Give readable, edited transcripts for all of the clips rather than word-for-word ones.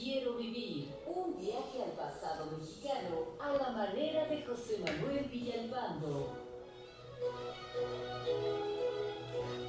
quiero vivir. Un viaje al pasado mexicano a la manera de José Manuel Villalpando.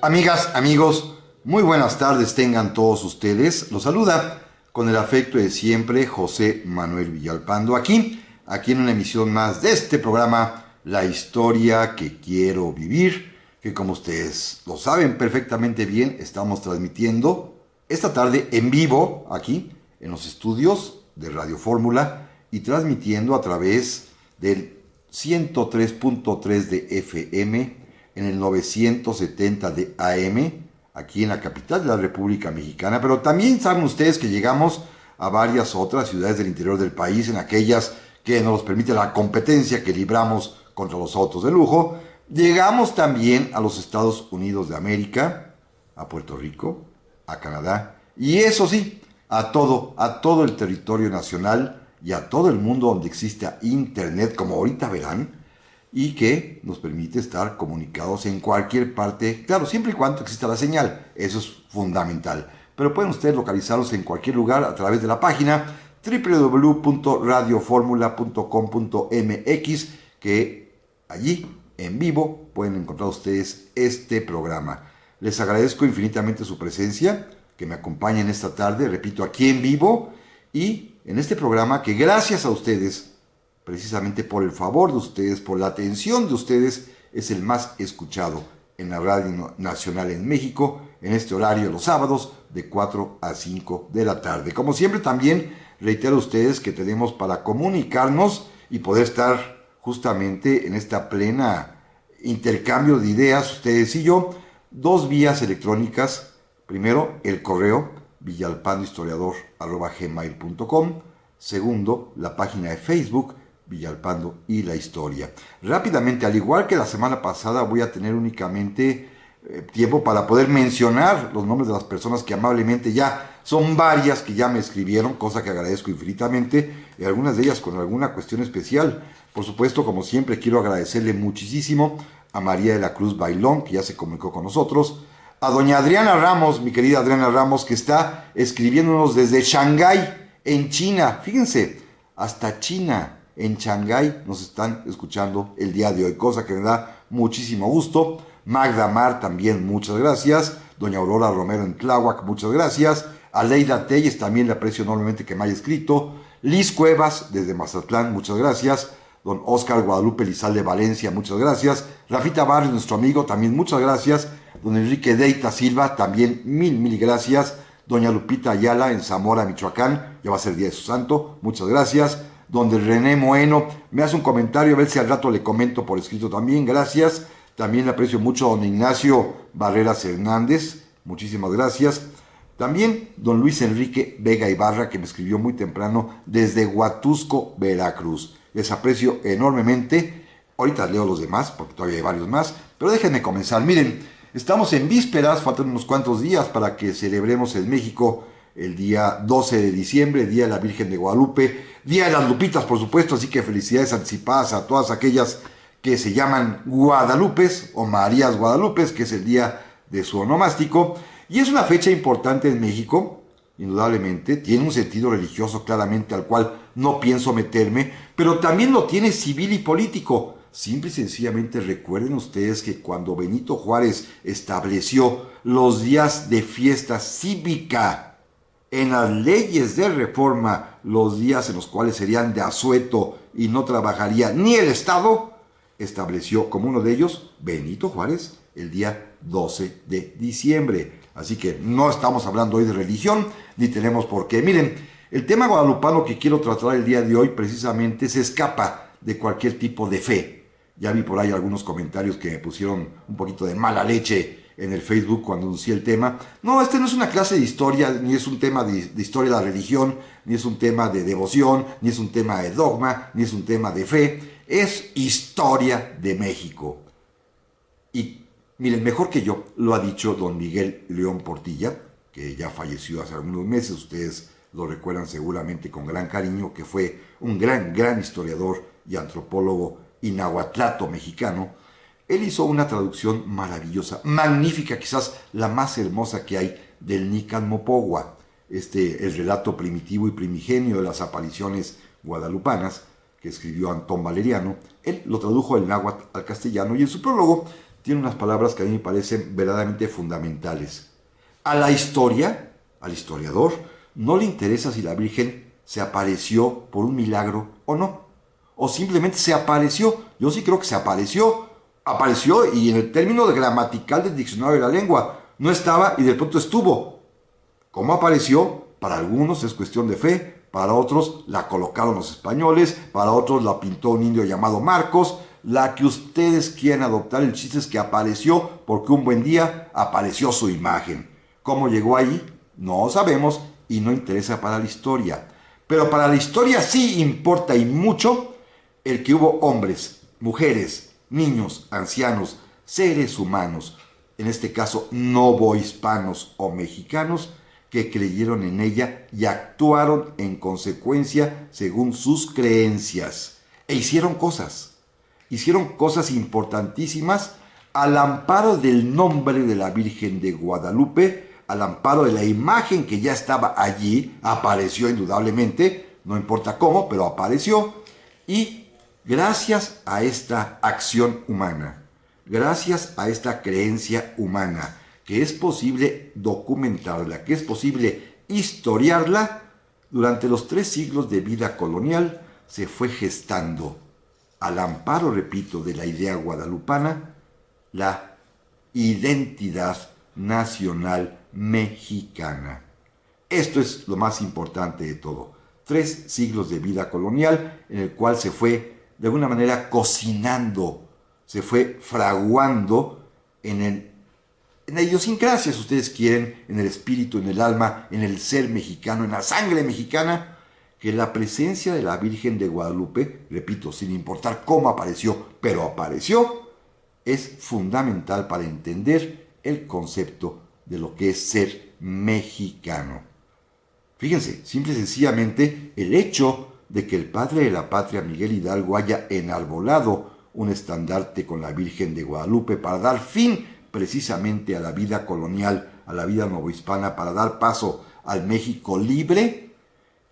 Amigas, amigos, muy buenas tardes tengan todos ustedes. Los saluda con el afecto de siempre José Manuel Villalpando aquí en una emisión más de este programa, La Historia que Quiero Vivir, que como ustedes lo saben perfectamente bien, estamos transmitiendo esta tarde en vivo aquí en los estudios de Radio Fórmula y transmitiendo a través del 103.3 de FM en el 970 de AM, aquí en la capital de la República Mexicana, pero también saben ustedes que llegamos a varias otras ciudades del interior del país, en aquellas que nos permite la competencia que libramos contra los autos de lujo. Llegamos también a los Estados Unidos de América, a Puerto Rico, a Canadá, y eso sí, a todo el territorio nacional y a todo el mundo donde exista internet, como ahorita verán, y que nos permite estar comunicados en cualquier parte, claro, siempre y cuando exista la señal, eso es fundamental. Pero pueden ustedes localizarlos en cualquier lugar a través de la página www.radioformula.com.mx, que allí, en vivo, pueden encontrar ustedes este programa. Les agradezco infinitamente su presencia, que me acompañen esta tarde, repito, aquí en vivo, y en este programa que gracias a ustedes, precisamente por el favor de ustedes, por la atención de ustedes, es el más escuchado en la Radio Nacional en México, en este horario los sábados de 4 a 5 de la tarde. Como siempre también reitero a ustedes que tenemos para comunicarnos y poder estar justamente en esta plena intercambio de ideas, ustedes y yo, dos vías electrónicas. Primero, el correo villalpandohistoriador@gmail.com. Segundo, la página de Facebook Villalpando y la Historia. Rápidamente, al igual que la semana pasada, voy a tener únicamente tiempo para poder mencionar los nombres de las personas que amablemente ya son varias que ya me escribieron, cosa que agradezco infinitamente, y algunas de ellas con alguna cuestión especial. Por supuesto, como siempre, quiero agradecerle muchísimo a María de la Cruz Bailón, que ya se comunicó con nosotros, a doña Adriana Ramos, mi querida Adriana Ramos, que está escribiéndonos desde Shanghái, en China. Fíjense, hasta China, en Shanghái, nos están escuchando el día de hoy, cosa que me da muchísimo gusto. Magda Mar también, muchas gracias. Doña Aurora Romero en Tláhuac, muchas gracias. A Leida Telles, también le aprecio enormemente que me haya escrito. Liz Cuevas, desde Mazatlán, muchas gracias. Don Oscar Guadalupe Lizalde Valencia, muchas gracias. Rafita Barrios, nuestro amigo, también muchas gracias. Don Enrique Deita Silva, también mil gracias. Doña Lupita Ayala en Zamora, Michoacán, ya va a ser día de su santo, muchas gracias. Donde René Moeno me hace un comentario, a ver si al rato le comento por escrito también, gracias. También le aprecio mucho a don Ignacio Barreras Hernández, muchísimas gracias. También don Luis Enrique Vega Ibarra, que me escribió muy temprano desde Huatusco, Veracruz. Les aprecio enormemente. Ahorita leo los demás, porque todavía hay varios más, pero déjenme comenzar. Miren, estamos en vísperas, faltan unos cuantos días para que celebremos en México el día 12 de diciembre, Día de la Virgen de Guadalupe, Día de las Lupitas, por supuesto, así que felicidades anticipadas a todas aquellas que se llaman Guadalupes o Marías Guadalupes, que es el día de su onomástico, y es una fecha importante en México, indudablemente, tiene un sentido religioso claramente al cual no pienso meterme, pero también lo tiene civil y político. Simple y sencillamente recuerden ustedes que cuando Benito Juárez estableció los días de fiesta cívica en las leyes de reforma, los días en los cuales serían de asueto y no trabajaría ni el Estado, estableció como uno de ellos Benito Juárez el día 12 de diciembre. Así que no estamos hablando hoy de religión, ni tenemos por qué. Miren, el tema guadalupano que quiero tratar el día de hoy precisamente se escapa de cualquier tipo de fe. Ya vi por ahí algunos comentarios que me pusieron un poquito de mala leche en el Facebook cuando anuncié el tema. No, este no es una clase de historia, ni es un tema de historia de la religión, ni es un tema de devoción, ni es un tema de dogma, ni es un tema de fe. Es historia de México. Y miren, mejor que yo lo ha dicho don Miguel León Portilla, que ya falleció hace algunos meses, ustedes lo recuerdan seguramente con gran cariño, que fue un gran historiador y antropólogo inahuatlato mexicano. Él hizo una traducción maravillosa, magnífica, quizás la más hermosa que hay, del Nican Mopogua. el relato primitivo y primigenio de las apariciones guadalupanas, que escribió Antón Valeriano. Él lo tradujo del náhuatl al castellano y en su prólogo tiene unas palabras que a mí me parecen verdaderamente fundamentales. A la historia, al historiador, no le interesa si la Virgen se apareció por un milagro o no, o simplemente se apareció. Yo sí creo que se apareció y en el término gramatical del diccionario de la lengua, no estaba y de pronto estuvo. ¿Cómo apareció? Para algunos es cuestión de fe, para otros la colocaron los españoles, para otros la pintó un indio llamado Marcos. La que ustedes quieran adoptar, el chiste es que apareció porque un buen día apareció su imagen. ¿Cómo llegó ahí? No sabemos y no interesa para la historia. Pero para la historia sí importa y mucho el que hubo hombres, mujeres, niños, ancianos, seres humanos, en este caso novohispanos o mexicanos, que creyeron en ella y actuaron en consecuencia según sus creencias. E hicieron cosas importantísimas al amparo del nombre de la Virgen de Guadalupe, al amparo de la imagen que ya estaba allí, apareció indudablemente, no importa cómo, pero apareció, y gracias a esta acción humana, gracias a esta creencia humana, que es posible documentarla, que es posible historiarla, durante los 3 siglos de vida colonial se fue gestando, al amparo, repito, de la idea guadalupana, la identidad nacional mexicana. Esto es lo más importante de todo. 3 siglos de vida colonial en el cual se fue de alguna manera cocinando, se fue fraguando en la idiosincrasia, si ustedes quieren, en el espíritu, en el alma, en el ser mexicano, en la sangre mexicana, que la presencia de la Virgen de Guadalupe, repito, sin importar cómo apareció, pero apareció, es fundamental para entender el concepto de lo que es ser mexicano. Fíjense, simple y sencillamente, el hecho de que el padre de la patria, Miguel Hidalgo, haya enarbolado un estandarte con la Virgen de Guadalupe para dar fin precisamente a la vida colonial, a la vida novohispana, para dar paso al México libre,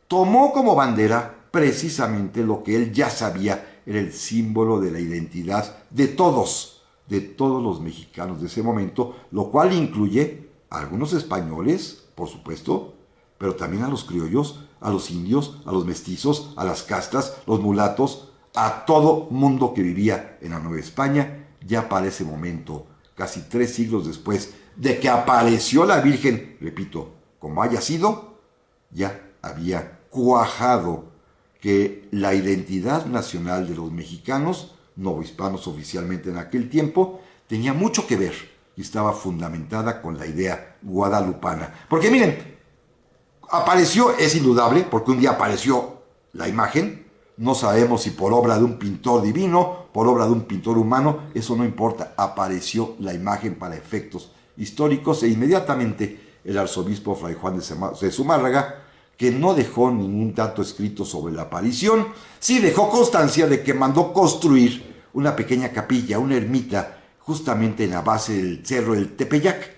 tomó como bandera precisamente lo que él ya sabía era el símbolo de la identidad de todos los mexicanos de ese momento, lo cual incluye a algunos españoles, por supuesto, pero también a los criollos, a los indios, a los mestizos, a las castas, los mulatos, a todo mundo que vivía en la Nueva España, ya para ese momento, casi 3 siglos después de que apareció la Virgen, repito, como haya sido, ya había cuajado que la identidad nacional de los mexicanos, novohispanos oficialmente en aquel tiempo, tenía mucho que ver y estaba fundamentada con la idea guadalupana. Porque miren, apareció, es indudable, porque un día apareció la imagen, no sabemos si por obra de un pintor divino, por obra de un pintor humano, eso no importa, apareció la imagen para efectos históricos e inmediatamente el arzobispo Fray Juan de Zumárraga, que no dejó ningún dato escrito sobre la aparición, sí dejó constancia de que mandó construir una pequeña capilla, una ermita, justamente en la base del cerro del Tepeyac.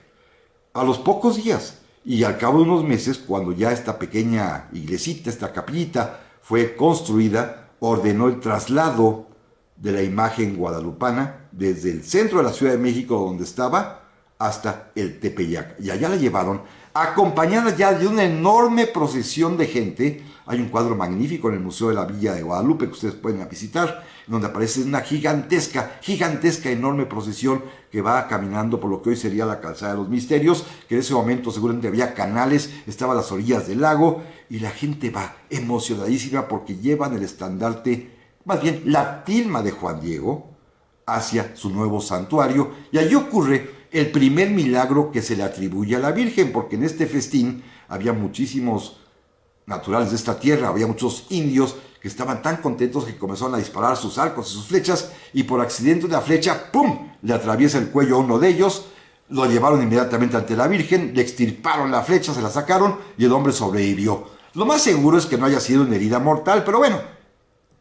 A los pocos días y al cabo de unos meses, cuando ya esta pequeña iglesita, esta capillita, fue construida, ordenó el traslado de la imagen guadalupana desde el centro de la Ciudad de México, donde estaba, hasta el Tepeyac. Y allá la llevaron, acompañada ya de una enorme procesión de gente. Hay un cuadro magnífico en el Museo de la Villa de Guadalupe que ustedes pueden visitar, donde aparece una gigantesca, enorme procesión que va caminando por lo que hoy sería la Calzada de los Misterios, que en ese momento seguramente había canales, estaba a las orillas del lago, y la gente va emocionadísima porque llevan el estandarte, más bien la tilma de Juan Diego, hacia su nuevo santuario, y allí ocurre el primer milagro que se le atribuye a la Virgen, porque en este festín había muchísimos naturales de esta tierra, había muchos indios que estaban tan contentos que comenzaron a disparar sus arcos y sus flechas, y por accidente una flecha, ¡pum!, le atraviesa el cuello a uno de ellos, lo llevaron inmediatamente ante la Virgen, le extirparon la flecha, se la sacaron, y el hombre sobrevivió. Lo más seguro es que no haya sido una herida mortal, pero bueno,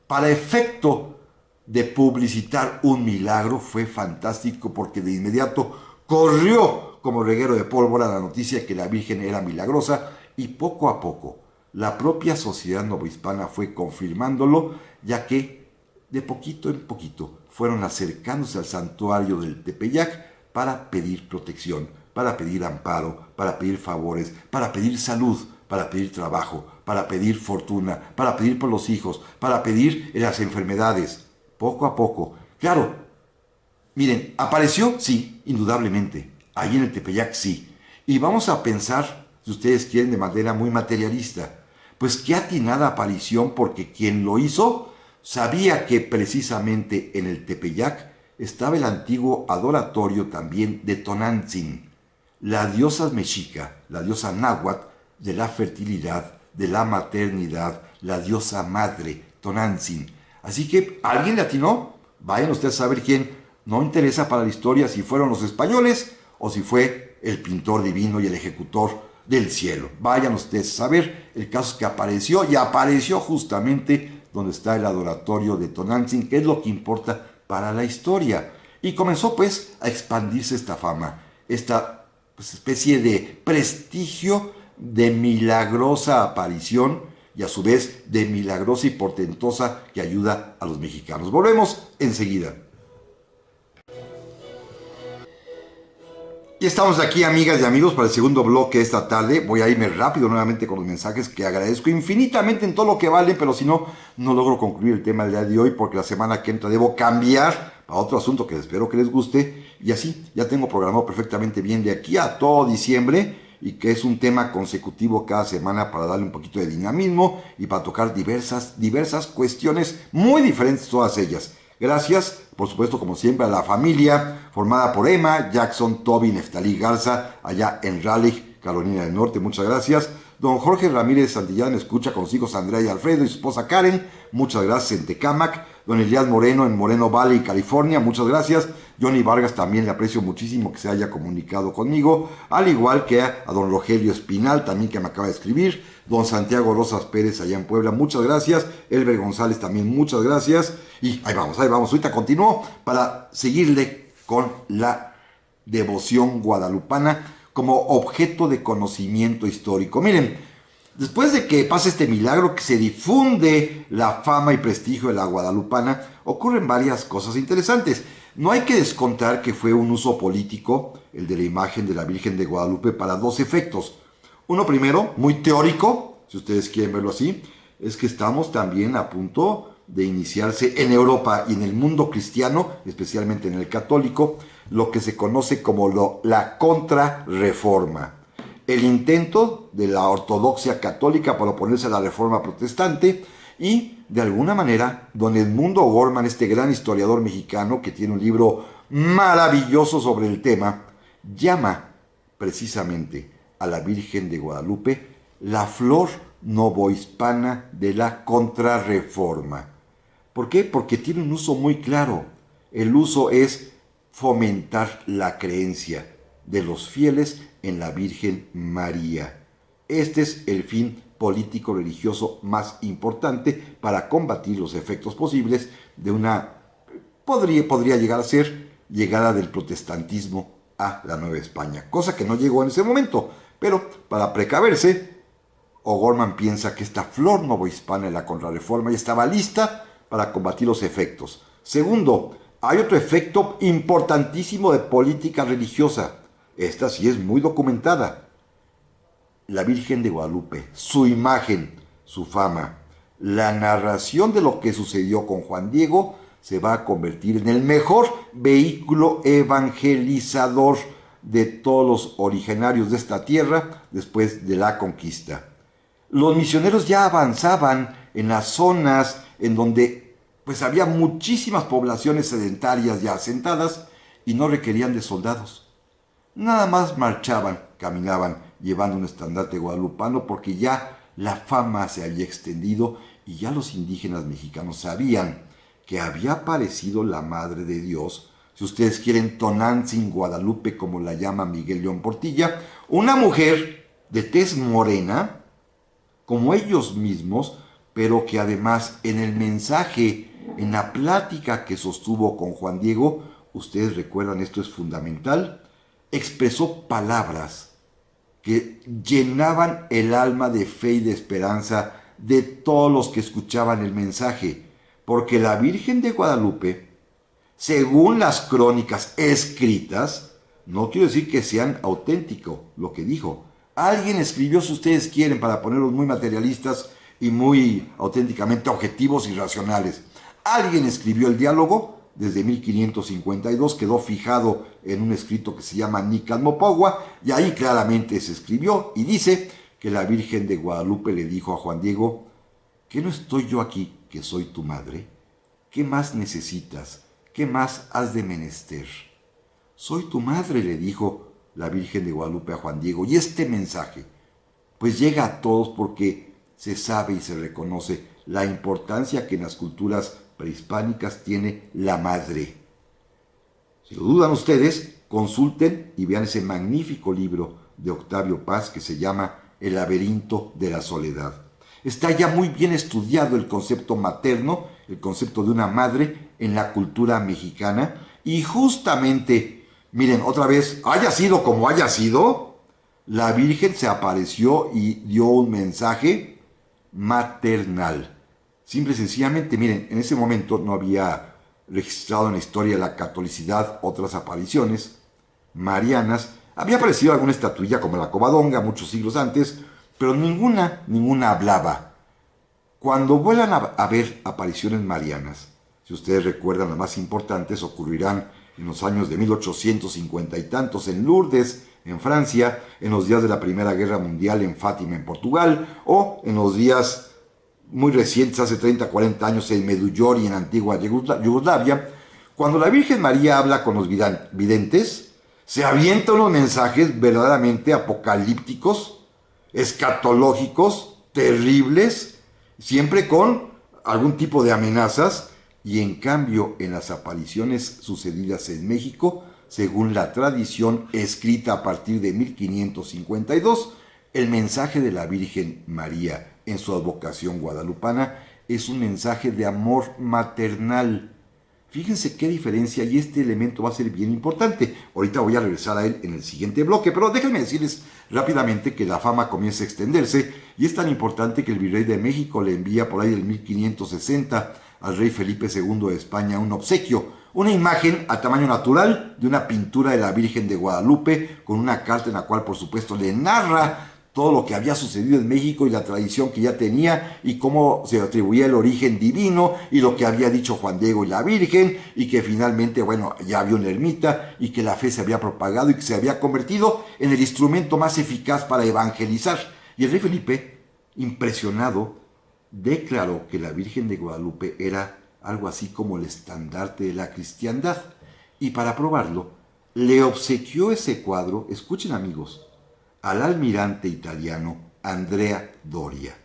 para efecto de publicitar un milagro fue fantástico, porque de inmediato corrió como reguero de pólvora la noticia de que la Virgen era milagrosa, y poco a poco la propia sociedad novohispana fue confirmándolo, ya que de poquito en poquito fueron acercándose al santuario del Tepeyac para pedir protección, para pedir amparo, para pedir favores, para pedir salud, para pedir trabajo, para pedir fortuna, para pedir por los hijos, para pedir las enfermedades. Poco a poco. Claro, miren, ¿apareció? Sí, indudablemente. Ahí en el Tepeyac sí. Y vamos a pensar, si ustedes quieren, de manera muy materialista. Pues qué atinada aparición, porque quien lo hizo sabía que precisamente en el Tepeyac estaba el antiguo adoratorio también de Tonantzin, la diosa mexica, la diosa náhuatl de la fertilidad, de la maternidad, la diosa madre, Tonantzin. Así que, ¿alguien le atinó? Vayan ustedes a saber quién. No interesa para la historia si fueron los españoles o si fue el pintor divino y el ejecutor del cielo. Vayan ustedes a saber. El caso es que apareció, y apareció justamente donde está el adoratorio de Tonantzin, que es lo que importa para la historia. Y comenzó pues a expandirse esta fama, esta especie de prestigio de milagrosa aparición, y a su vez de milagrosa y portentosa que ayuda a los mexicanos. Volvemos enseguida. Y estamos aquí, amigas y amigos, para el segundo bloque de esta tarde. Voy a irme rápido nuevamente con los mensajes, que agradezco infinitamente en todo lo que valen, pero si no, no logro concluir el tema del día de hoy, porque la semana que entra debo cambiar a otro asunto que espero que les guste, y así ya tengo programado perfectamente bien de aquí a todo diciembre, y que es un tema consecutivo cada semana para darle un poquito de dinamismo y para tocar diversas cuestiones muy diferentes todas ellas. Gracias, por supuesto, como siempre, a la familia formada por Emma, Jackson, Toby, Neftalí Garza, allá en Raleigh, Carolina del Norte. Muchas gracias. Don Jorge Ramírez Santillán escucha con sus hijos Andrea y Alfredo y su esposa Karen. Muchas gracias en Tecámac. Don Elías Moreno en Moreno Valley, California. Muchas gracias. Johnny Vargas también le aprecio muchísimo que se haya comunicado conmigo. Al igual que a don Rogelio Espinal también, que me acaba de escribir. Don Santiago Rosas Pérez allá en Puebla. Muchas gracias. Elber González también. Muchas gracias. Y ahí vamos. Ahorita continúo para seguirle con la devoción guadalupana como objeto de conocimiento histórico. Miren, después de que pasa este milagro, que se difunde la fama y prestigio de la guadalupana, ocurren varias cosas interesantes. No hay que descontar que fue un uso político, el de la imagen de la Virgen de Guadalupe, para dos efectos. Uno primero, muy teórico, si ustedes quieren verlo así, es que estamos también a punto de iniciarse en Europa y en el mundo cristiano, especialmente en el católico, lo que se conoce como la contrarreforma. El intento de la ortodoxia católica para oponerse a la reforma protestante, y de alguna manera don Edmundo O'Gorman, este gran historiador mexicano que tiene un libro maravilloso sobre el tema, llama precisamente a la Virgen de Guadalupe la flor novohispana de la contrarreforma. ¿Por qué? Porque tiene un uso muy claro. El uso es fomentar la creencia de los fieles en la Virgen María. Este es el fin político religioso más importante para combatir los efectos posibles de una, podría llegar a ser, llegada del protestantismo a la Nueva España, cosa que no llegó en ese momento, pero para precaverse, O'Gorman piensa que esta flor novohispana de la contrarreforma ya estaba lista para combatir los efectos. Segundo, hay otro efecto importantísimo de política religiosa. Esta sí es muy documentada. La Virgen de Guadalupe, su imagen, su fama, la narración de lo que sucedió con Juan Diego se va a convertir en el mejor vehículo evangelizador de todos los originarios de esta tierra después de la conquista. Los misioneros ya avanzaban en las zonas en donde pues había muchísimas poblaciones sedentarias ya asentadas y no requerían de soldados. Nada más marchaban, caminaban, llevando un estandarte guadalupano, porque ya la fama se había extendido y ya los indígenas mexicanos sabían que había aparecido la Madre de Dios, si ustedes quieren, Tonantzin Guadalupe, como la llama Miguel León Portilla, una mujer de tez morena, como ellos mismos, pero que además en el mensaje, en la plática que sostuvo con Juan Diego, ustedes recuerdan, esto es fundamental, expresó palabras que llenaban el alma de fe y de esperanza de todos los que escuchaban el mensaje, porque la Virgen de Guadalupe, según las crónicas escritas, no quiero decir que sean auténtico lo que dijo. Alguien escribió, si ustedes quieren, para ponerlos muy materialistas y muy auténticamente objetivos y racionales. Alguien escribió el diálogo desde 1552, quedó fijado en un escrito que se llama Nican Mopogua, y ahí claramente se escribió y dice que la Virgen de Guadalupe le dijo a Juan Diego: ¿que no estoy yo aquí, que soy tu madre? ¿Qué más necesitas? ¿Qué más has de menester? Soy tu madre, le dijo la Virgen de Guadalupe a Juan Diego, y este mensaje pues llega a todos porque se sabe y se reconoce la importancia que en las culturas prehispánicas tiene la madre. Si lo dudan ustedes, consulten y vean ese magnífico libro de Octavio Paz que se llama El laberinto de la soledad. Está ya muy bien estudiado el concepto materno, el concepto de una madre en la cultura mexicana, y justamente, miren, otra vez, haya sido como haya sido, la Virgen se apareció y dio un mensaje maternal. Simple y sencillamente, miren, en ese momento no había registrado en la historia de la catolicidad otras apariciones marianas. Había aparecido alguna estatuilla como la Covadonga muchos siglos antes, pero ninguna hablaba. Cuando vuelvan a ver apariciones marianas, si ustedes recuerdan, las más importantes ocurrirán en los años de 1850 y tantos en Lourdes, en Francia, en los días de la Primera Guerra Mundial en Fátima, en Portugal, o en los días muy recientes, hace 30, 40 años, en Medjugorje, en antigua Yugoslavia. Cuando la Virgen María habla con los videntes, se avienta unos mensajes verdaderamente apocalípticos, escatológicos, terribles, siempre con algún tipo de amenazas. Y en cambio, en las apariciones sucedidas en México, según la tradición escrita a partir de 1552, el mensaje de la Virgen María en su advocación guadalupana es un mensaje de amor maternal. Fíjense qué diferencia, y este elemento va a ser bien importante. Ahorita voy a regresar a él en el siguiente bloque, pero déjenme decirles rápidamente que la fama comienza a extenderse, y es tan importante que el virrey de México le envía por ahí del 1560 al rey Felipe II de España un obsequio, una imagen a tamaño natural de una pintura de la Virgen de Guadalupe, con una carta en la cual por supuesto le narra todo lo que había sucedido en México y la tradición que ya tenía y cómo se atribuía el origen divino y lo que había dicho Juan Diego y la Virgen, y que finalmente, bueno, ya había una ermita y que la fe se había propagado y que se había convertido en el instrumento más eficaz para evangelizar. Y el rey Felipe, impresionado, declaró que la Virgen de Guadalupe era algo así como el estandarte de la cristiandad. Y para probarlo, le obsequió ese cuadro, escuchen amigos, al almirante italiano Andrea Doria.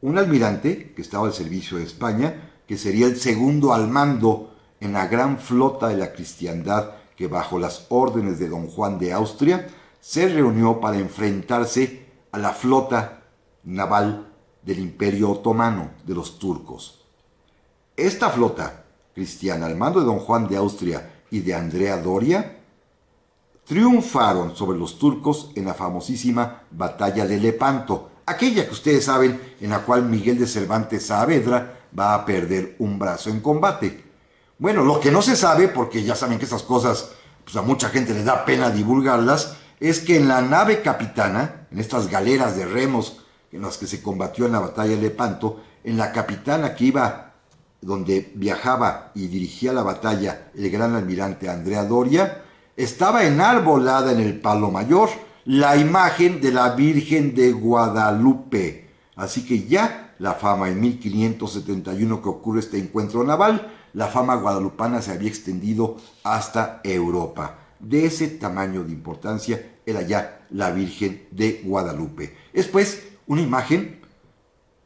Un almirante que estaba al servicio de España, que sería el segundo al mando en la gran flota de la cristiandad que bajo las órdenes de don Juan de Austria se reunió para enfrentarse a la flota naval del Imperio Otomano, de los turcos. Esta flota cristiana, al mando de don Juan de Austria y de Andrea Doria, triunfaron sobre los turcos en la famosísima batalla de Lepanto, aquella que ustedes saben, en la cual Miguel de Cervantes Saavedra va a perder un brazo en combate. Bueno, lo que no se sabe, porque ya saben que esas cosas, pues a mucha gente le da pena divulgarlas, es que en la nave capitana, en estas galeras de remos en las que se combatió en la batalla de Lepanto, en la capitana que iba, donde viajaba y dirigía la batalla el gran almirante Andrea Doria, estaba enarbolada en el palo mayor la imagen de la Virgen de Guadalupe. Así que ya la fama en 1571 que ocurre este encuentro naval, la fama guadalupana se había extendido hasta Europa. De ese tamaño de importancia era ya la Virgen de Guadalupe. Es pues una imagen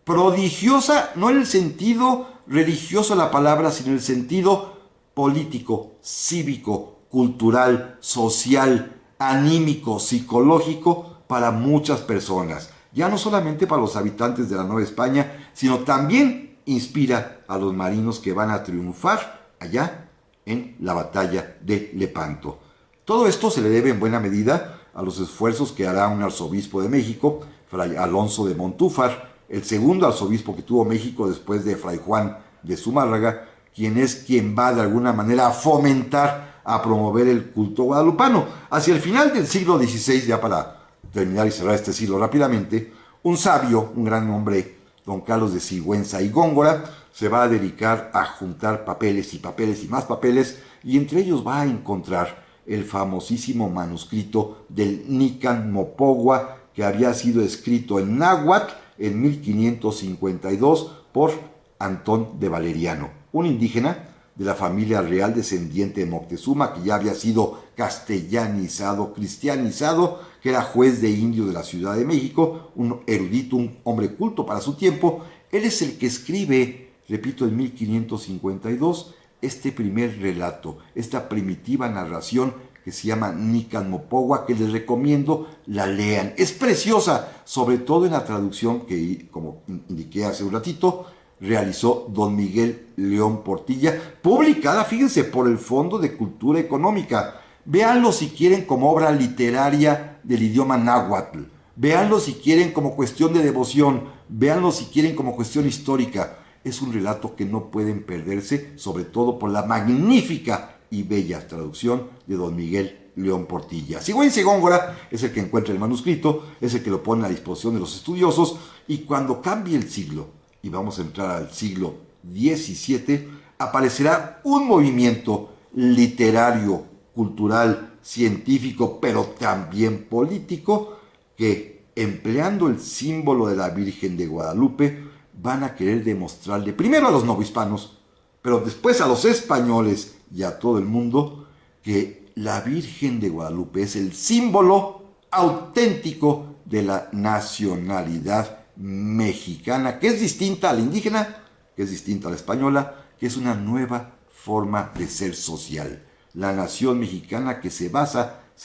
prodigiosa, no en el sentido religioso de la palabra, sino en el sentido político, cívico, cultural, social, anímico, psicológico para muchas personas. Ya no solamente para los habitantes de la Nueva España, sino también inspira a los marinos que van a triunfar allá en la batalla de Lepanto. Todo esto se le debe en buena medida a los esfuerzos que hará un arzobispo de México, Fray Alonso de Montúfar, el segundo arzobispo que tuvo México después de Fray Juan de Zumárraga, quien va de alguna manera a fomentar, a promover el culto guadalupano. Hacia el final del siglo XVI, ya para terminar y cerrar este siglo rápidamente, un sabio, un gran hombre, don Carlos de Sigüenza y Góngora, se va a dedicar a juntar papeles y papeles y más papeles, y entre ellos va a encontrar el famosísimo manuscrito del Nican Mopogua, que había sido escrito en náhuatl en 1552 por Antón de Valeriano, un indígena de la familia real descendiente de Moctezuma, que ya había sido castellanizado, cristianizado, que era juez de indios de la Ciudad de México, un erudito, un hombre culto para su tiempo. Él es el que escribe, repito, en 1552, este primer relato, esta primitiva narración que se llama Nican Mopogua, que les recomiendo la lean. Es preciosa, sobre todo en la traducción que, como indiqué hace un ratito, realizó don Miguel León Portilla, publicada, fíjense, por el Fondo de Cultura Económica. Véanlo si quieren como obra literaria del idioma náhuatl, véanlo si quieren como cuestión de devoción, véanlo si quieren como cuestión histórica. Es un relato que no pueden perderse, sobre todo por la magnífica y bella traducción de don Miguel León Portilla. Sigüenza y Góngora es el que encuentra el manuscrito, es el que lo pone a disposición de los estudiosos, y cuando cambie el siglo, y vamos a entrar al siglo XVII, aparecerá un movimiento literario, cultural, científico, pero también político, que empleando el símbolo de la Virgen de Guadalupe, van a querer demostrarle primero a los novohispanos, pero después a los españoles y a todo el mundo, que la Virgen de Guadalupe es el símbolo auténtico de la nacionalidad mexicana, que es distinta a la indígena, que es distinta a la española, que es una nueva forma de ser social. La nación mexicana que se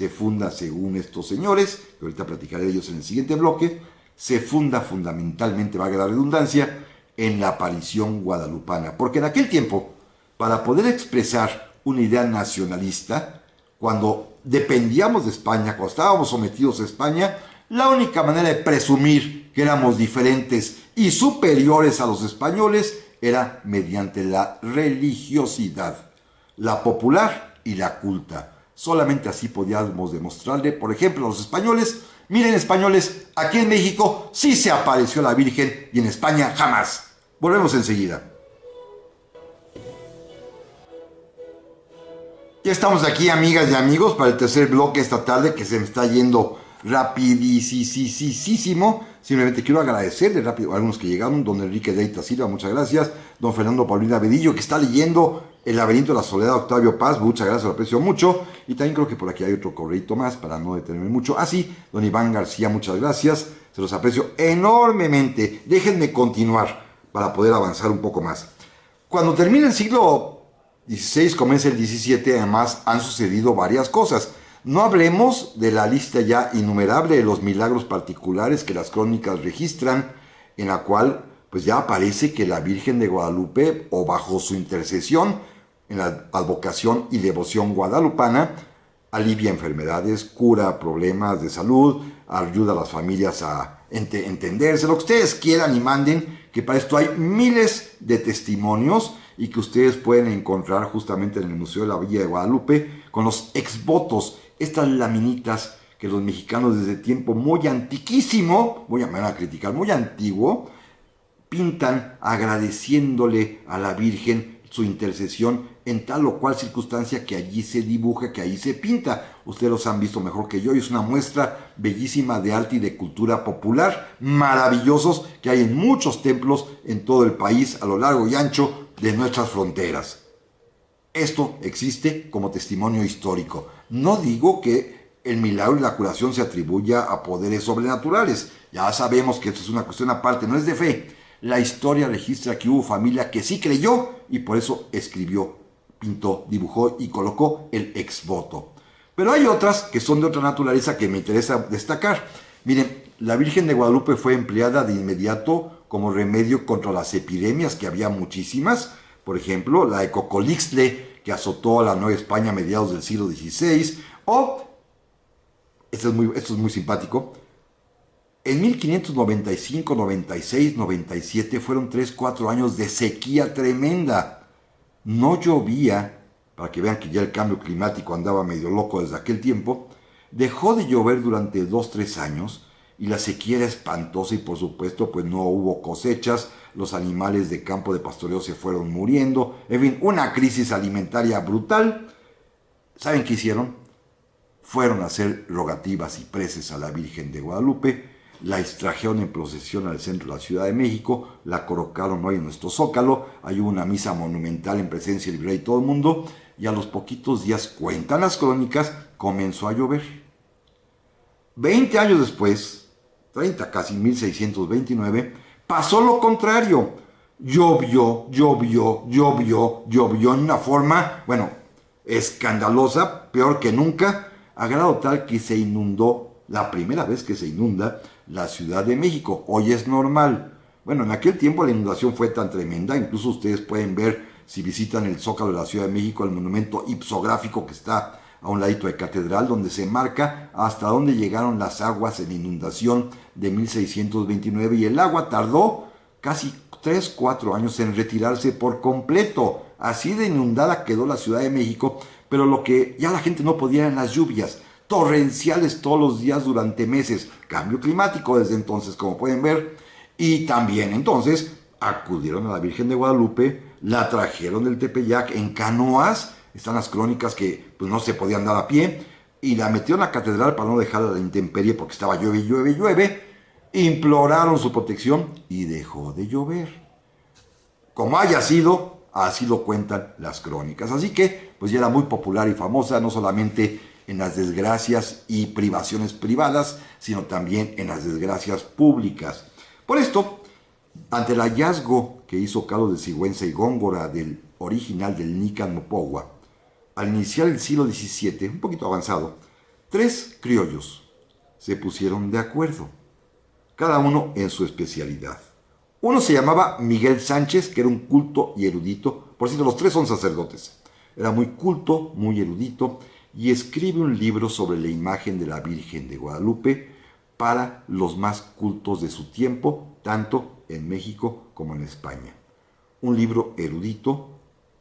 funda según estos señores, que ahorita platicaré de ellos en el siguiente bloque, se funda fundamentalmente, valga la redundancia, en la aparición guadalupana. Porque en aquel tiempo, para poder expresar una idea nacionalista, cuando dependíamos de España, cuando estábamos sometidos a España, la única manera de presumir que éramos diferentes y superiores a los españoles era mediante la religiosidad, la popular y la culta. Solamente así podíamos demostrarle, por ejemplo, a los españoles: miren, españoles, aquí en México sí se apareció la Virgen y en España jamás. Volvemos enseguida. Ya estamos aquí, amigas y amigos, para el tercer bloque esta tarde, que se me está yendo rapidísimo. Simplemente quiero agradecerle rápido a algunos que llegaron: don Enrique Deita Silva, muchas gracias; don Fernando Paulina Bedillo, que está leyendo El laberinto de la soledad, Octavio Paz, muchas gracias, lo aprecio mucho. Y también creo que por aquí hay otro correíto más, para no detenerme mucho. Sí, don Iván García, muchas gracias, se los aprecio enormemente. Déjenme continuar para poder avanzar un poco más. Cuando termina el siglo XVI, comienza el XVII, además han sucedido varias cosas. No hablemos de la lista ya innumerable de los milagros particulares que las crónicas registran, en la cual pues ya aparece que la Virgen de Guadalupe, o bajo su intercesión en la advocación y devoción guadalupana, alivia enfermedades, cura problemas de salud, ayuda a las familias a entenderse, lo que ustedes quieran y manden, que para esto hay miles de testimonios y que ustedes pueden encontrar justamente en el Museo de la Villa de Guadalupe, con los exvotos, estas laminitas que los mexicanos desde tiempo muy antiquísimo, me van a criticar, muy antiguo, pintan agradeciéndole a la Virgen su intercesión en tal o cual circunstancia que allí se dibuja, que allí se pinta. Ustedes los han visto mejor que yo, y es una muestra bellísima de arte y de cultura popular, maravillosos, que hay en muchos templos en todo el país, a lo largo y ancho de nuestras fronteras. Esto existe como testimonio histórico. No digo que el milagro y la curación se atribuya a poderes sobrenaturales. Ya sabemos que esto es una cuestión aparte, no es de fe. La historia registra que hubo familia que sí creyó y por eso escribió, pintó, dibujó y colocó el exvoto. Pero hay otras que son de otra naturaleza que me interesa destacar. Miren, la Virgen de Guadalupe fue empleada de inmediato como remedio contra las epidemias, que había muchísimas. Por ejemplo, la de Cocolixtle, que azotó a la Nueva España a mediados del siglo XVI, o esto es muy simpático. En 1595, 96, 97 fueron 3, 4 años de sequía tremenda. No llovía, para que vean que ya el cambio climático andaba medio loco desde aquel tiempo. Dejó de llover durante 2, 3 años y la sequía era espantosa y por supuesto pues no hubo cosechas, los animales de campo de pastoreo se fueron muriendo, en fin, una crisis alimentaria brutal. ¿Saben qué hicieron? Fueron a hacer rogativas y preces a la Virgen de Guadalupe, la extrajeron en procesión al centro de la Ciudad de México, la colocaron hoy en nuestro Zócalo, hay una misa monumental en presencia del virrey y todo el mundo, y a los poquitos días, cuentan las crónicas, comenzó a llover. 20 años después, 30 casi, 1629, pasó lo contrario. Llovió, llovió, llovió, llovió en una forma, bueno, escandalosa, peor que nunca, a grado tal que se inundó, la primera vez que se inunda, la Ciudad de México. Hoy es normal. Bueno, en aquel tiempo la inundación fue tan tremenda, incluso ustedes pueden ver, si visitan el Zócalo de la Ciudad de México, el monumento ipsográfico que está a un ladito de Catedral, donde se marca hasta dónde llegaron las aguas en inundación de 1629, y el agua tardó casi 3, 4 años en retirarse por completo. Así de inundada quedó la Ciudad de México, pero lo que ya la gente no podía eran las lluvias torrenciales todos los días durante meses. Cambio climático desde entonces, como pueden ver. Y también entonces acudieron a la Virgen de Guadalupe, la trajeron del Tepeyac en canoas, están las crónicas que pues, no se podían dar a pie, y la metieron a la catedral para no dejarla a la intemperie porque estaba llueve, llueve, llueve. Imploraron su protección y dejó de llover. Como haya sido, así lo cuentan las crónicas. Así que pues ya era muy popular y famosa, no solamente en las desgracias y privaciones privadas, sino también en las desgracias públicas. Por esto, ante el hallazgo que hizo Carlos de Sigüenza y Góngora del original del Nican Mopogua, al iniciar el siglo XVII, un poquito avanzado, 3 criollos se pusieron de acuerdo, cada uno en su especialidad. Uno se llamaba Miguel Sánchez, que era un culto y erudito. Por cierto, los 3 son sacerdotes. Era muy culto, muy erudito, y escribe un libro sobre la imagen de la Virgen de Guadalupe para los más cultos de su tiempo, tanto en México como en España. Un libro erudito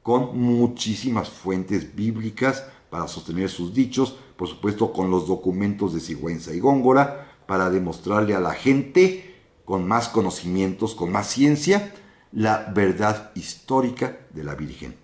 con muchísimas fuentes bíblicas para sostener sus dichos, por supuesto con los documentos de Sigüenza y Góngora, para demostrarle a la gente con más conocimientos, con más ciencia, la verdad histórica de la Virgen.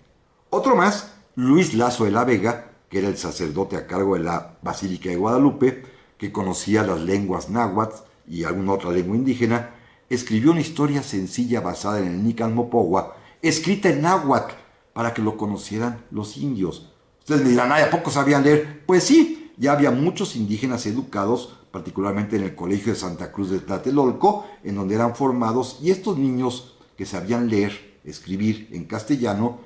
Otro más, Luis Lazo de la Vega, que era el sacerdote a cargo de la Basílica de Guadalupe, que conocía las lenguas náhuatl y alguna otra lengua indígena, escribió una historia sencilla basada en el Nican Mopogua, escrita en náhuatl, para que lo conocieran los indios. Ustedes me dirán, ¿a poco sabían leer? Pues sí, ya había muchos indígenas educados, particularmente en el Colegio de Santa Cruz de Tlatelolco, en donde eran formados, y estos niños que sabían leer, escribir en castellano,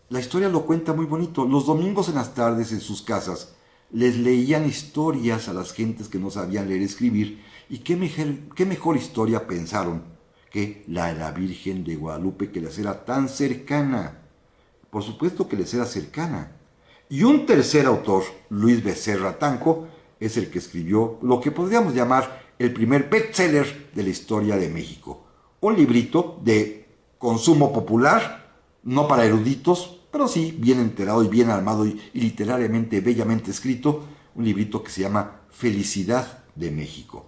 la historia lo cuenta muy bonito. Los domingos en las tardes en sus casas les leían historias a las gentes que no sabían leer y escribir, y qué mejor historia pensaron que la de la Virgen de Guadalupe, que les era tan cercana. Por supuesto que les era cercana. Y un tercer autor, Luis Becerra Tanco, es el que escribió lo que podríamos llamar el primer bestseller de la historia de México. Un librito de consumo popular, no para eruditos, pero sí bien enterado y bien armado y literariamente bellamente escrito, un librito que se llama Felicidad de México.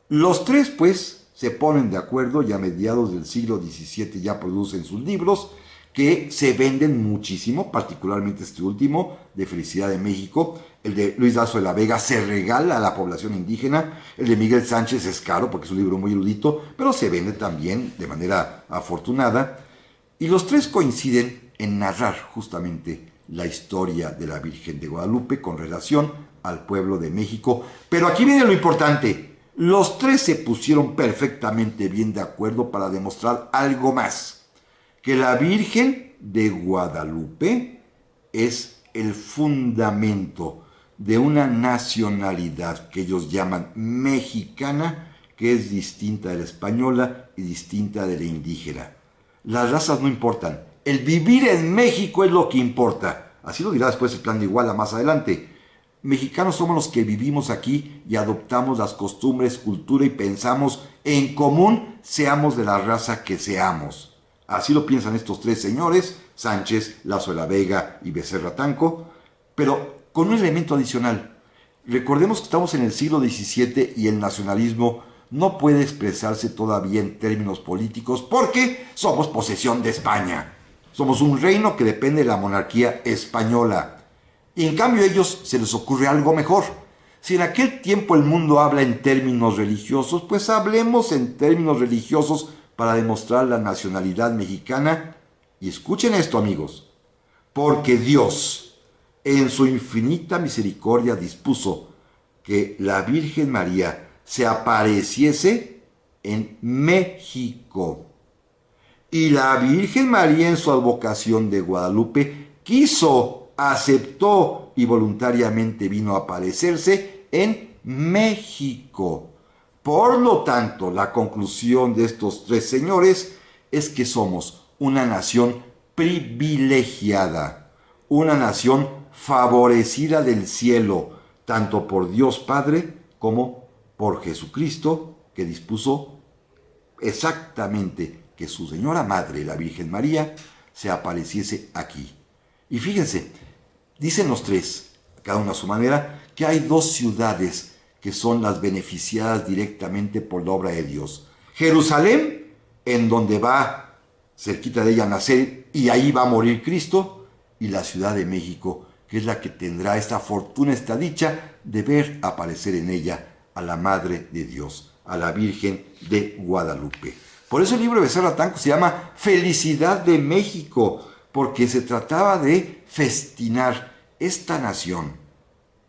Los 3 pues se ponen de acuerdo y a mediados del siglo XVII ya producen sus libros, que se venden muchísimo, particularmente este último, de Felicidad de México. El de Luis Lazo de la Vega se regala a la población indígena. El de Miguel Sánchez es caro porque es un libro muy erudito, pero se vende también de manera afortunada. Y los 3 coinciden en narrar justamente la historia de la Virgen de Guadalupe con relación al pueblo de México. Pero aquí viene lo importante. Los 3 se pusieron perfectamente bien de acuerdo para demostrar algo más. Que la Virgen de Guadalupe es el fundamento de una nacionalidad que ellos llaman mexicana, que es distinta de la española y distinta de la indígena. Las razas no importan, el vivir en México es lo que importa. Así lo dirá después el Plan de Iguala más adelante. Mexicanos somos los que vivimos aquí y adoptamos las costumbres, cultura y pensamos en común, seamos de la raza que seamos. Así lo piensan estos tres señores, Sánchez, Lazo de la Vega y Becerra Tanco, pero con un elemento adicional. Recordemos que estamos en el siglo XVII y el nacionalismo no puede expresarse todavía en términos políticos porque somos posesión de España. Somos un reino que depende de la monarquía española. Y en cambio a ellos se les ocurre algo mejor. Si en aquel tiempo el mundo habla en términos religiosos, pues hablemos en términos religiosos para demostrar la nacionalidad mexicana. Y escuchen esto, amigos. Porque Dios, en su infinita misericordia, dispuso que la Virgen María se apareciese en México. Y la Virgen María, en su advocación de Guadalupe, aceptó y voluntariamente vino a aparecerse en México. Por lo tanto, la conclusión de estos tres señores es que somos una nación privilegiada, una nación favorecida del cielo, tanto por Dios Padre como por Jesucristo, que dispuso exactamente que su Señora Madre, la Virgen María, se apareciese aquí. Y fíjense, dicen los tres, cada uno a su manera, que hay dos ciudades que son las beneficiadas directamente por la obra de Dios. Jerusalén, en donde va cerquita de ella a nacer y ahí va a morir Cristo, y la Ciudad de México, que es la que tendrá esta fortuna, esta dicha de ver aparecer en ella a la Madre de Dios, a la Virgen de Guadalupe. Por eso el libro de Becerra Tanco se llama Felicidad de México, porque se trataba de festinar esta nación,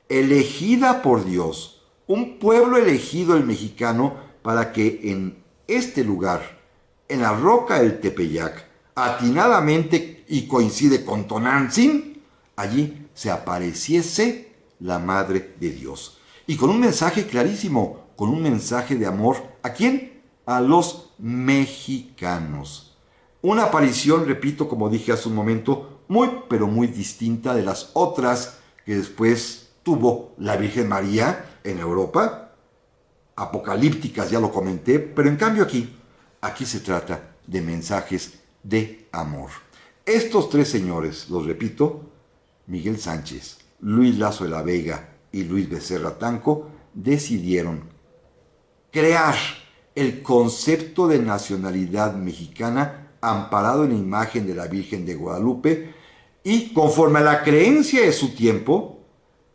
elegida por Dios, un pueblo elegido el mexicano, para que en este lugar, en la roca del Tepeyac, atinadamente y coincide con Tonantzin, allí se apareciese la Madre de Dios. Y con un mensaje clarísimo, con un mensaje de amor, ¿a quién? A los mexicanos. Una aparición, repito, como dije hace un momento, muy pero muy distinta de las otras que después tuvo la Virgen María en Europa, apocalípticas, ya lo comenté, pero en cambio aquí se trata de mensajes de amor. Estos tres señores, los repito, Miguel Sánchez, Luis Lazo de la Vega y Luis Becerra Tanco, decidieron crear el concepto de nacionalidad mexicana amparado en la imagen de la Virgen de Guadalupe y conforme a la creencia de su tiempo,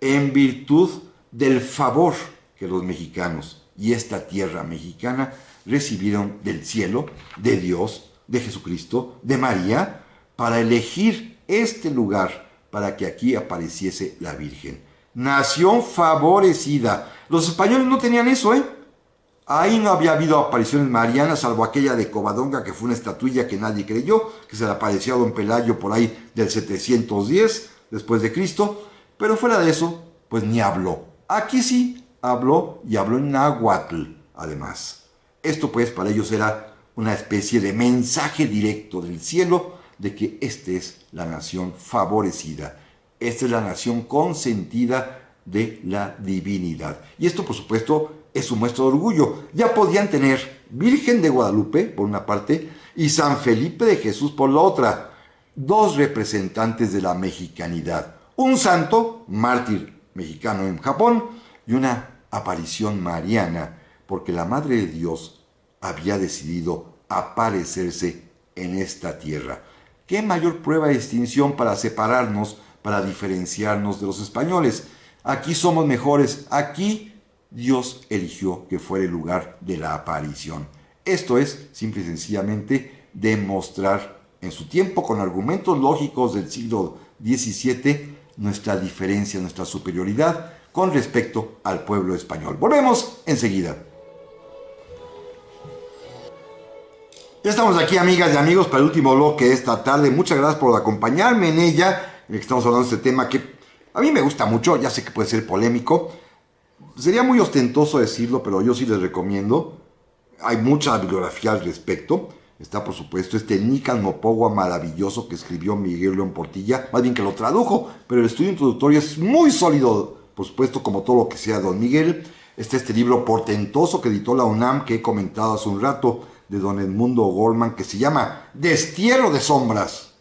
en virtud del favor que los mexicanos y esta tierra mexicana recibieron del cielo, de Dios, de Jesucristo, de María, para elegir este lugar para que aquí apareciese la Virgen. Nación favorecida. Los españoles no tenían eso, Ahí no había habido apariciones marianas, salvo aquella de Covadonga, que fue una estatuilla que nadie creyó, que se le apareció a don Pelayo por ahí del 710 después de Cristo, pero fuera de eso, pues ni habló. Aquí sí habló, y habló en náhuatl, además. Esto pues para ellos era una especie de mensaje directo del cielo de que esta es la nación favorecida, esta es la nación consentida de la divinidad. Y esto, por supuesto, es un muestra de orgullo. Ya podían tener Virgen de Guadalupe, por una parte, y San Felipe de Jesús por la otra. Dos representantes de la mexicanidad. Un santo, mártir mexicano en Japón, y una aparición mariana, porque la Madre de Dios había decidido aparecerse en esta tierra. ¿Qué mayor prueba de distinción para separarnos, para diferenciarnos de los españoles? Aquí somos mejores, aquí Dios eligió que fuera el lugar de la aparición. Esto es, simple y sencillamente, demostrar en su tiempo, con argumentos lógicos del siglo XVII, nuestra diferencia, nuestra superioridad con respecto al pueblo español. Volvemos enseguida. Ya estamos aquí, amigas y amigos, para el último bloque de esta tarde. Muchas gracias por acompañarme en ella, en el que estamos hablando de este tema que a mí me gusta mucho. Ya sé que puede ser polémico. Sería muy ostentoso decirlo, pero yo sí les recomiendo. Hay mucha bibliografía al respecto. Está, por supuesto, Nican Mopogua maravilloso que escribió Miguel León Portilla, más bien que lo tradujo, pero el estudio introductorio es muy sólido por supuesto, como todo lo que sea Don Miguel. Está este libro portentoso que editó la UNAM, que he comentado hace un rato, de don Edmundo Goldman, que se llama Destierro de Sombras,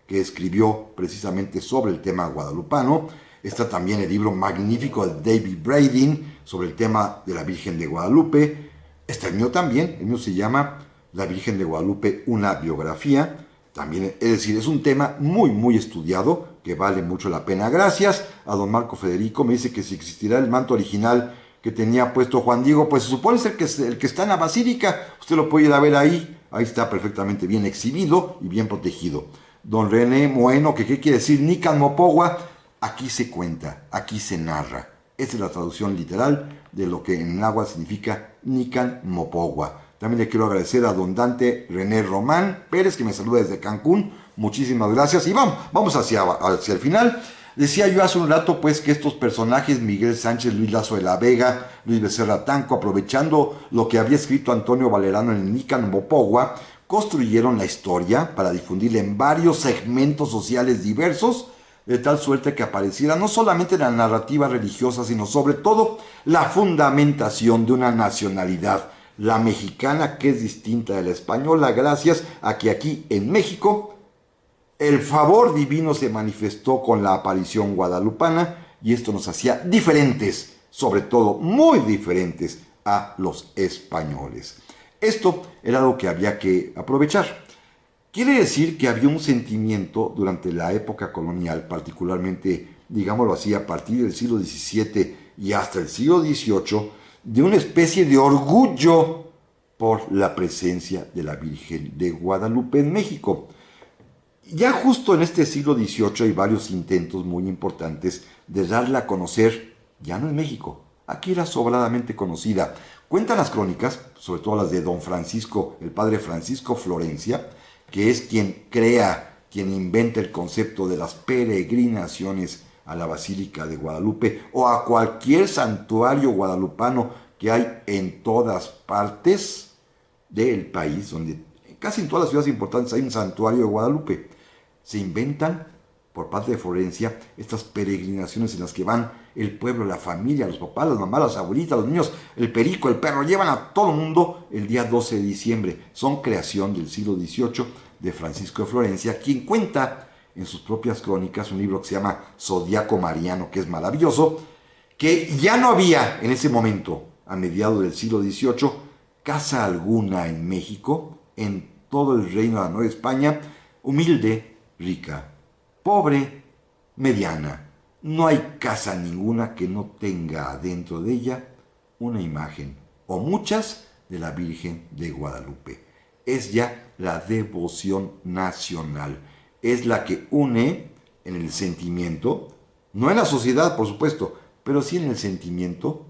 que escribió precisamente sobre el tema guadalupano. Está también el libro magnífico de David Braden sobre el tema de la Virgen de Guadalupe. Está el mío también, el mío se llama La Virgen de Guadalupe, una biografía. También, es decir, es un tema muy estudiado, que vale mucho la pena. Gracias a don Marco Federico, me dice que si existirá el manto original que tenía puesto Juan Diego, pues se supone ser que es el que está en la basílica, usted lo puede ir a ver ahí está perfectamente bien exhibido y bien protegido. Don René Moeno, que qué quiere decir Nican Mopogua, aquí se cuenta, aquí se narra. Esa es la traducción literal de lo que en náhuatl significa Nican Mopogua. También le quiero agradecer a don Dante René Román Pérez, que me saluda desde Cancún. Muchísimas gracias. Y vamos hacia el final. Decía yo hace un rato, pues, que estos personajes, Miguel Sánchez, Luis Lazo de la Vega, Luis Becerra Tanco, aprovechando lo que había escrito Antonio Valerano en Nican Mopogua, construyeron la historia para difundirla en varios segmentos sociales diversos, de tal suerte que apareciera no solamente la narrativa religiosa, sino sobre todo la fundamentación de una nacionalidad, la mexicana, que es distinta de la española, gracias a que aquí en México el favor divino se manifestó con la aparición guadalupana, y esto nos hacía diferentes, sobre todo muy diferentes a los españoles. Esto era algo que había que aprovechar. Quiere decir que había un sentimiento durante la época colonial, particularmente, digámoslo así, a partir del siglo XVII y hasta el siglo XVIII, de una especie de orgullo por la presencia de la Virgen de Guadalupe en México. Ya justo en este siglo XVIII hay varios intentos muy importantes de darla a conocer, ya no en México, aquí era sobradamente conocida. Cuentan las crónicas, sobre todo las de don Francisco, el padre Francisco Florencia, que es quien crea, quien inventa el concepto de las peregrinaciones a la Basílica de Guadalupe o a cualquier santuario guadalupano que hay en todas partes del país, donde casi en todas las ciudades importantes hay un santuario de Guadalupe. Se inventan por parte de Florencia estas peregrinaciones en las que van el pueblo, la familia, los papás, las mamás, las abuelitas, los niños, el perico, el perro, llevan a todo el mundo el día 12 de diciembre. Son creación del siglo XVIII de Francisco de Florencia, quien cuenta en sus propias crónicas un libro que se llama Zodiaco Mariano, que es maravilloso, que ya no había en ese momento, a mediados del siglo XVIII, casa alguna en México, en todo el reino de la Nueva España, humilde, rica, pobre, mediana. No hay casa ninguna que no tenga dentro de ella una imagen, o muchas, de la Virgen de Guadalupe. Es ya la devoción nacional. Es la que une en el sentimiento, no en la sociedad, por supuesto, pero sí en el sentimiento,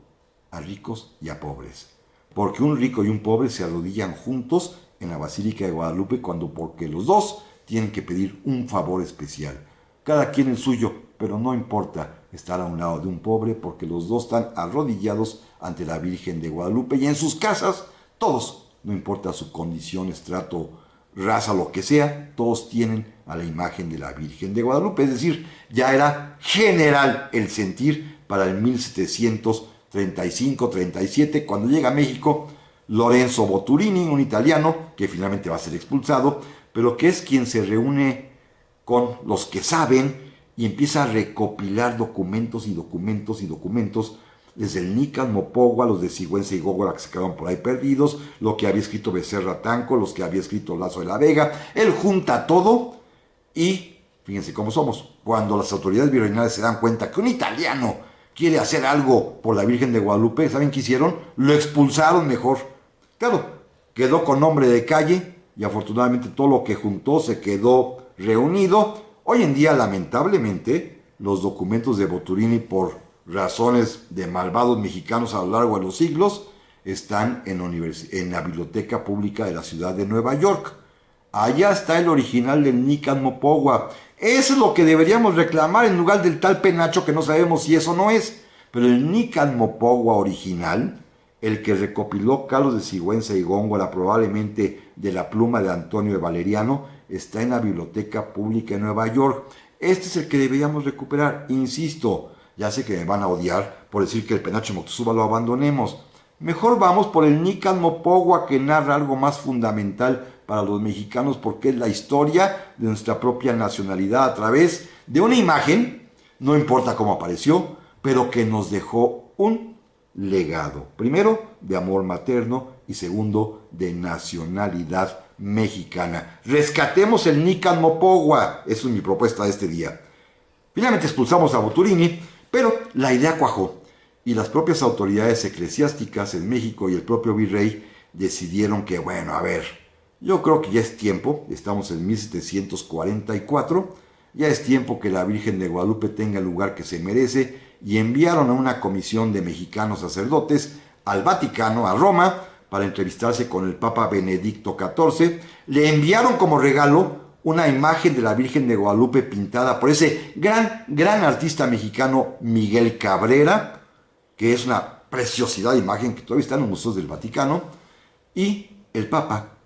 a ricos y a pobres. Porque un rico y un pobre se arrodillan juntos en la Basílica de Guadalupe porque los dos tienen que pedir un favor especial. Cada quien el suyo, pero no importa estar a un lado de un pobre, porque los dos están arrodillados ante la Virgen de Guadalupe, y en sus casas todos, no importa su condición, estrato, raza, lo que sea, todos tienen a la imagen de la Virgen de Guadalupe. Es decir, ya era general el sentir para el 1735-37, cuando llega a México Lorenzo Boturini, un italiano que finalmente va a ser expulsado, pero que es quien se reúne con los que saben y empieza a recopilar documentos, desde el Nican Mopogua, los de Sigüenza y Góngora que se quedaron por ahí perdidos, lo que había escrito Becerra Tanco, los que había escrito Lazo de la Vega. Él junta todo y, fíjense cómo somos, cuando las autoridades virreinales se dan cuenta que un italiano quiere hacer algo por la Virgen de Guadalupe, ¿saben qué hicieron? Lo expulsaron mejor. Claro, quedó con nombre de calle y afortunadamente todo lo que juntó se quedó reunido. Hoy en día, lamentablemente, los documentos de Boturini, por razones de malvados mexicanos a lo largo de los siglos, están en la Biblioteca Pública de la ciudad de Nueva York. Allá está el original del Nican Mopogua. Eso es lo que deberíamos reclamar en lugar del tal penacho que no sabemos si eso no es. Pero el Nican Mopogua original, el que recopiló Carlos de Sigüenza y Góngora, probablemente de la pluma de Antonio de Valeriano, está en la Biblioteca Pública de Nueva York. Este es el que deberíamos recuperar. Insisto, Ya sé que me van a odiar por decir que el penacho Moctezuma lo abandonemos. Mejor vamos por el Nican Mopogua, que narra algo más fundamental para los mexicanos, porque es la historia de nuestra propia nacionalidad a través de una imagen, no importa cómo apareció, pero que nos dejó un legado. Primero, de amor materno y segundo, de nacionalidad mexicana. Rescatemos el Nican Mopogua. Esa es mi propuesta de este día. Finalmente expulsamos a Boturini, pero la idea cuajó y las propias autoridades eclesiásticas en México y el propio virrey decidieron que, bueno, a ver, yo creo que ya es tiempo, estamos en 1744, ya es tiempo que la Virgen de Guadalupe tenga el lugar que se merece, y enviaron a una comisión de mexicanos sacerdotes al Vaticano, a Roma, para entrevistarse con el Papa Benedicto XIV. Le enviaron como regalo una imagen de la Virgen de Guadalupe pintada por ese gran artista mexicano Miguel Cabrera, que es una preciosidad de imagen que todavía está en los museos del Vaticano, y el Papa,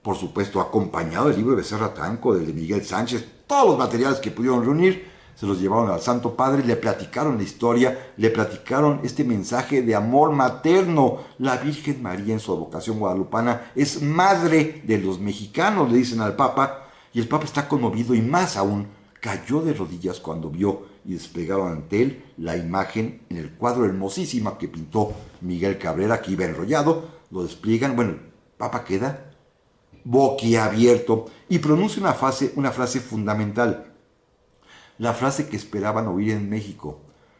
por supuesto, acompañado del libro de Becerra Tranco, del de Miguel Sánchez, todos los materiales que pudieron reunir, se los llevaron al Santo Padre, le platicaron la historia, le platicaron este mensaje de amor materno. La Virgen María en su advocación guadalupana es madre de los mexicanos, le dicen al Papa, y el Papa está conmovido y más aún, cayó de rodillas cuando vio y desplegaron ante él la imagen en el cuadro hermosísima que pintó Miguel Cabrera, que iba enrollado, lo despliegan, bueno, el Papa queda boquiabierto y pronuncia una frase fundamental, la frase que esperaban oír en México.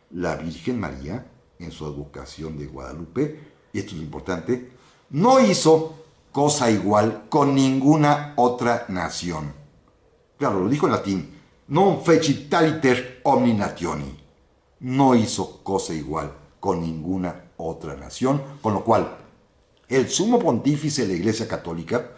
La Virgen María, en su advocación de Guadalupe, y esto es lo importante, no hizo cosa igual con ninguna otra nación. Claro, lo dijo en latín, non fecit taliter omni nationi. No hizo cosa igual con ninguna otra nación, con lo cual el sumo pontífice de la Iglesia Católica,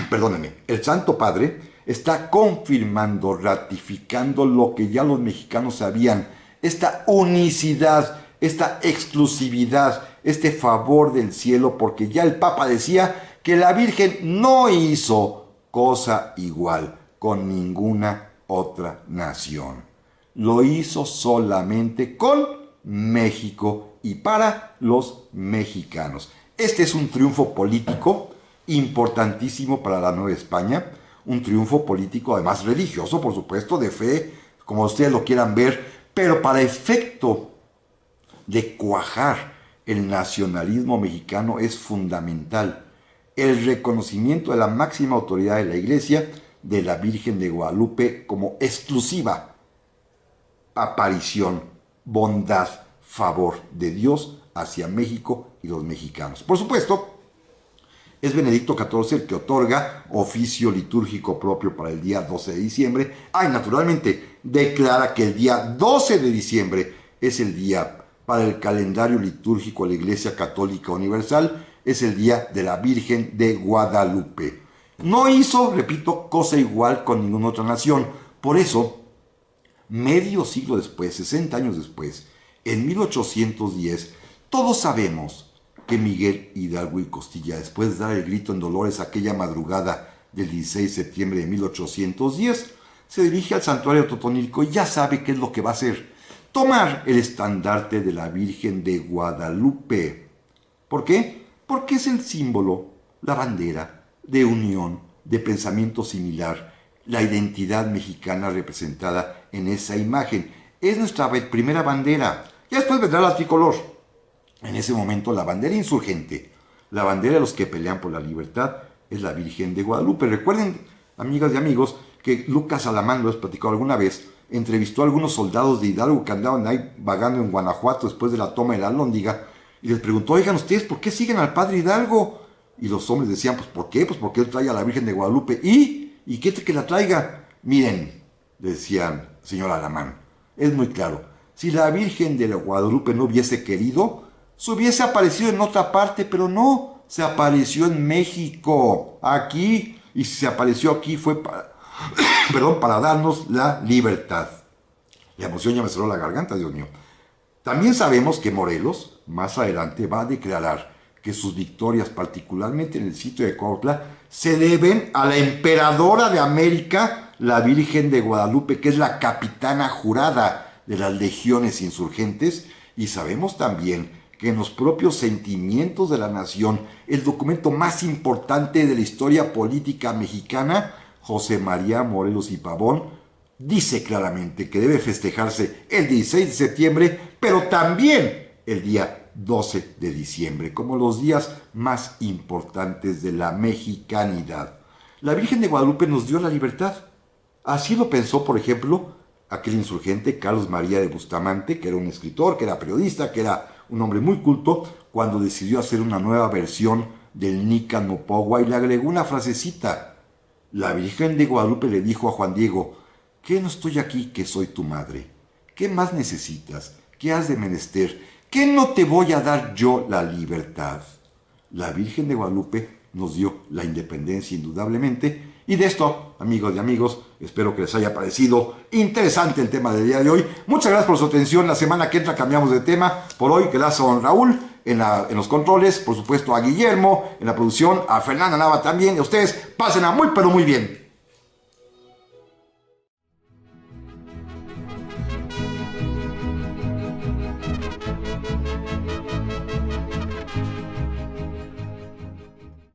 perdónenme, el Santo Padre, está confirmando, ratificando lo que ya los mexicanos sabían, esta unicidad, esta exclusividad, este favor del cielo, porque ya el Papa decía que la Virgen no hizo cosa igual con ninguna otra nación. Lo hizo solamente con México y para los mexicanos. Este es un triunfo político importantísimo para la Nueva España, un triunfo político además religioso, por supuesto, de fe, como ustedes lo quieran ver, pero para efecto de cuajar el nacionalismo mexicano es fundamental el reconocimiento de la máxima autoridad de la Iglesia, de la Virgen de Guadalupe, como exclusiva aparición, bondad, favor de Dios hacia México y los mexicanos. Por supuesto, es Benedicto XIV el que otorga oficio litúrgico propio para el día 12 de diciembre. Naturalmente, declara que el día 12 de diciembre es el día para el calendario litúrgico de la Iglesia Católica Universal, es el día de la Virgen de Guadalupe. No hizo, repito, cosa igual con ninguna otra nación. Por eso, medio siglo después, 60 años después, en 1810, todos sabemos que Miguel Hidalgo y Costilla, después de dar el grito en Dolores aquella madrugada del 16 de septiembre de 1810, se dirige al santuario Totonilco y ya sabe qué es lo que va a hacer: tomar el estandarte de la Virgen de Guadalupe. ¿Por qué? Porque es el símbolo, la bandera de unión, de pensamiento similar, la identidad mexicana representada en esa imagen. Es nuestra primera bandera. Ya después vendrá la tricolor. En ese momento la bandera insurgente, la bandera de los que pelean por la libertad, es la Virgen de Guadalupe. Recuerden, amigas y amigos, que Lucas Alamán, lo he platicado alguna vez, entrevistó a algunos soldados de Hidalgo que andaban ahí vagando en Guanajuato después de la toma de la Alhóndiga, y les preguntó: oigan, ¿ustedes por qué siguen al padre Hidalgo? Y los hombres decían: pues ¿por qué? Pues porque él trae a la Virgen de Guadalupe. ¿Y qué que la traiga? Miren, decían, señor Alamán, es muy claro, si la Virgen de Guadalupe no hubiese querido, se hubiese aparecido en otra parte, pero no, se apareció en México, aquí, y si se apareció aquí fue para, para darnos la libertad. La emoción ya me cerró la garganta, Dios mío. También sabemos que Morelos, más adelante, va a declarar que sus victorias, particularmente en el sitio de Cuautla, se deben a la emperadora de América, la Virgen de Guadalupe, que es la capitana jurada, de las legiones insurgentes, y sabemos también que en los propios sentimientos de la nación, el documento más importante de la historia política mexicana, José María Morelos y Pavón, dice claramente que debe festejarse el 16 de septiembre, pero también el día 12 de diciembre, como los días más importantes de la mexicanidad. La Virgen de Guadalupe nos dio la libertad. Así lo pensó, por ejemplo, aquel insurgente Carlos María de Bustamante, que era un escritor, que era periodista, que era un hombre muy culto, cuando decidió hacer una nueva versión del Nican Mopogua y le agregó una frasecita. La Virgen de Guadalupe le dijo a Juan Diego: ¿qué no estoy aquí que soy tu madre? ¿Qué más necesitas? ¿Qué has de menester? ¿Qué no te voy a dar yo la libertad? La Virgen de Guadalupe nos dio la independencia indudablemente. Y de esto, amigos y amigos, espero que les haya parecido interesante el tema del día de hoy. Muchas gracias por su atención. La semana que entra cambiamos de tema. Por hoy, gracias a don Raúl en los controles, por supuesto a Guillermo en la producción, a Fernanda Nava también. Y a ustedes, pásenla muy pero muy bien.